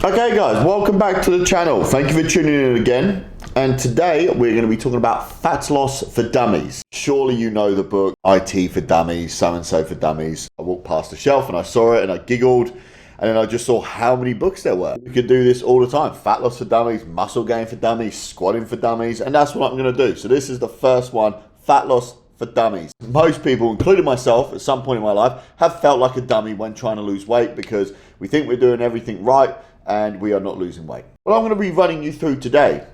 Okay guys, welcome back to the channel. Thank you for tuning in again. And today we're going to be talking about fat loss for dummies. Surely you know the book, IT for Dummies, so-and-so for Dummies. I walked past the shelf and I saw it and I giggled. And then I just saw how many books there were. You could do this all the time. Fat loss for dummies, muscle gain for dummies, squatting for dummies. And that's what I'm going to do. So this is the first one, fat loss for dummies. Most people, including myself, at some point in my life, have felt like a dummy when trying to lose weight because we think we're doing everything right and we are not losing weight. What I'm going to be running you through today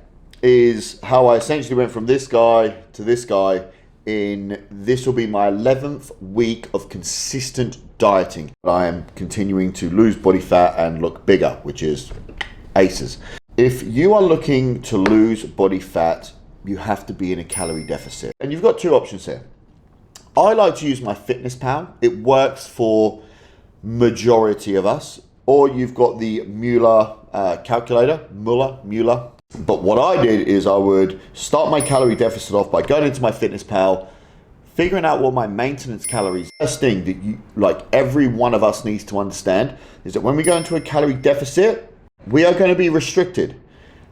is how I essentially went from this guy to this guy in, this will be my 11th week of consistent dieting. I am continuing to lose body fat and look bigger, which is aces. If you are looking to lose body fat, you have to be in a calorie deficit. And you've got two options here. I like to use my Fitness Pal. It works for majority of us. Or you've got the Mueller calculator, Mueller. But what I did is I would start my calorie deficit off by going into my Fitness Pal, figuring out what my maintenance calories. First thing that you, like every one of us needs to understand is that when we go into a calorie deficit, we are going to be restricted.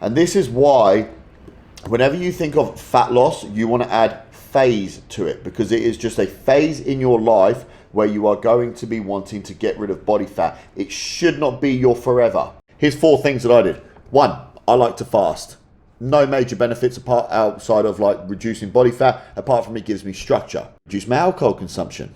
And this is why whenever you think of fat loss, you want to add phase to it, because it is just a phase in your life where you are going to be wanting to get rid of body fat. It should not be your forever. Here's 4 things that I did. 1, I like to fast. No major benefits outside of like reducing body fat, apart from it gives me structure. Reduce my alcohol consumption.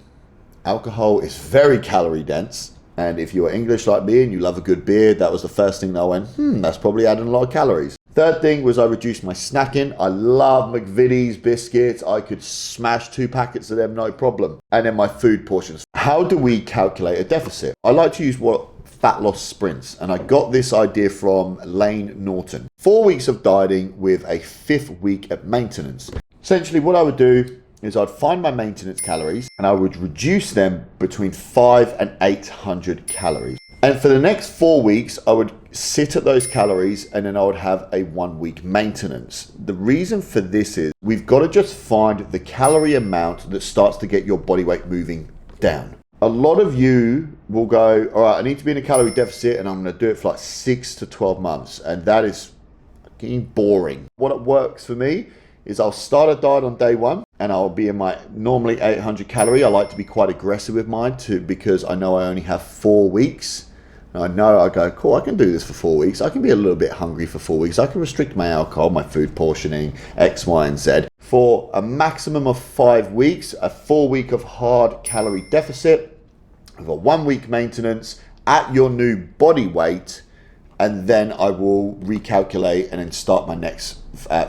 Alcohol is very calorie dense. And if you are English like me and you love a good beer, that was the first thing that I went, that's probably adding a lot of calories. Third thing was I reduced my snacking. I love McVitie's biscuits. I could smash 2 packets of them, no problem. And then my food portions. How do we calculate a deficit? I like to use fat loss sprints. And I got this idea from Lane Norton. 4 weeks of dieting with a 5th week at maintenance. Essentially what I would do is I'd find my maintenance calories and I would reduce them between 500 and 800 calories. And for the next 4 weeks, I would sit at those calories and then I would have a 1 week maintenance. The reason for this is we've got to just find the calorie amount that starts to get your body weight moving down. A lot of you will go, all right, I need to be in a calorie deficit and I'm going to do it for like 6 to 12 months. And that is getting boring. What works for me is I'll start a diet on day 1 and I'll be in my normally 800 calorie. I like to be quite aggressive with mine too, because I know I only have 4 weeks. And I know I go, cool, I can do this for 4 weeks. I can be a little bit hungry for 4 weeks. I can restrict my alcohol, my food portioning, X, Y, and Z. For a maximum of 5 weeks, a 4 week of hard calorie deficit, with a 1 week maintenance at your new body weight, and then I will recalculate and then start my next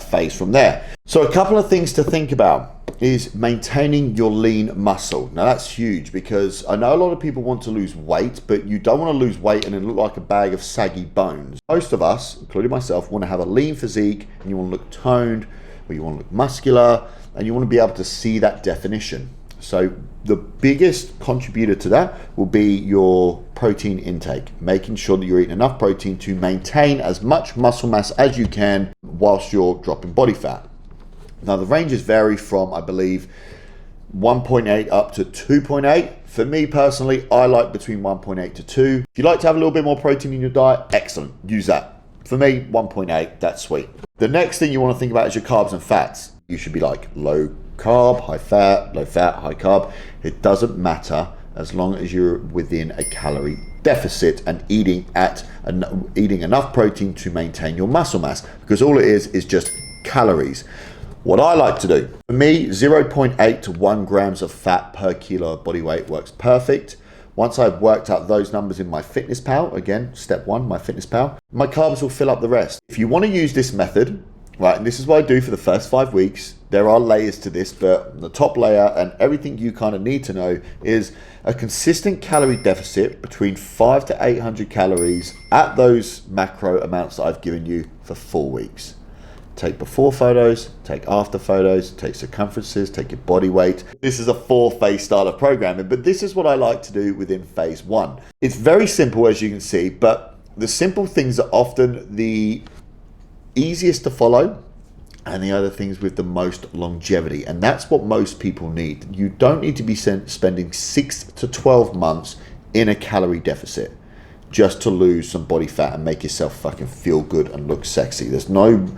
phase from there. So a couple of things to think about is maintaining your lean muscle. Now that's huge, because I know a lot of people want to lose weight, but you don't want to lose weight and then look like a bag of saggy bones. Most of us, including myself, want to have a lean physique and you want to look toned, or you want to look muscular, and you want to be able to see that definition. So the biggest contributor to that will be your protein intake, making sure that you're eating enough protein to maintain as much muscle mass as you can whilst you're dropping body fat. Now the ranges vary from, I believe, 1.8 up to 2.8. For me personally, I like between 1.8 to 2. If you like to have a little bit more protein in your diet, excellent, use that. For me, 1.8, that's sweet. The next thing you want to think about is your carbs and fats. You should be like low carb, high fat, low fat, high carb. It doesn't matter as long as you're within a calorie deficit and eating enough protein to maintain your muscle mass, because all it is just calories. What I like to do, for me, 0.8 to 1 grams of fat per kilo of body weight works perfect. Once I've worked out those numbers in my Fitness Pal, again, step 1, my Fitness Pal, my carbs will fill up the rest. If you want to use this method, right, and this is what I do for the first 5 weeks, there are layers to this, but the top layer and everything you kind of need to know is a consistent calorie deficit between 500 to 800 calories at those macro amounts that I've given you for 4 weeks. Take before photos, take after photos, take circumferences, take your body weight. This is a 4-phase style of programming, but this is what I like to do within phase 1. It's very simple, as you can see, but the simple things are often the easiest to follow and the other things with the most longevity. And that's what most people need. You don't need to be spending 6 to 12 months in a calorie deficit. just to lose some body fat and make yourself fucking feel good and look sexy. There's no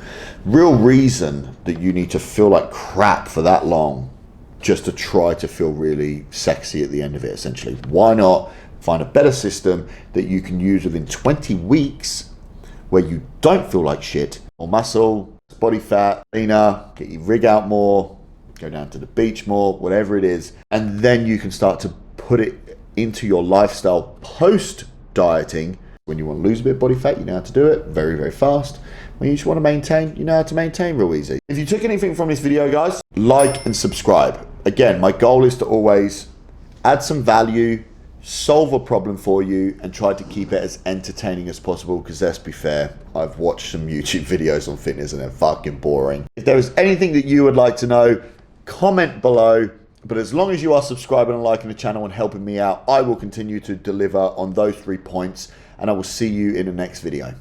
real reason that you need to feel like crap for that long just to try to feel really sexy at the end of it, essentially. Why not find a better system that you can use within 20 weeks where you don't feel like shit, more muscle, body fat, leaner, get your rig out more, go down to the beach more, whatever it is, and then you can start to put it into your lifestyle post dieting. When you want to lose a bit of body fat, you know how to do it very, very fast. When you just want to maintain, you know how to maintain real easy. If you took anything from this video, guys, like and subscribe. Again, my goal is to always add some value, solve a problem for you, and try to keep it as entertaining as possible, because let's be fair, I've watched some YouTube videos on fitness and they're fucking boring. If there is anything that you would like to know, comment below. But as long as you are subscribing and liking the channel and helping me out, I will continue to deliver on those 3 points, and I will see you in the next video.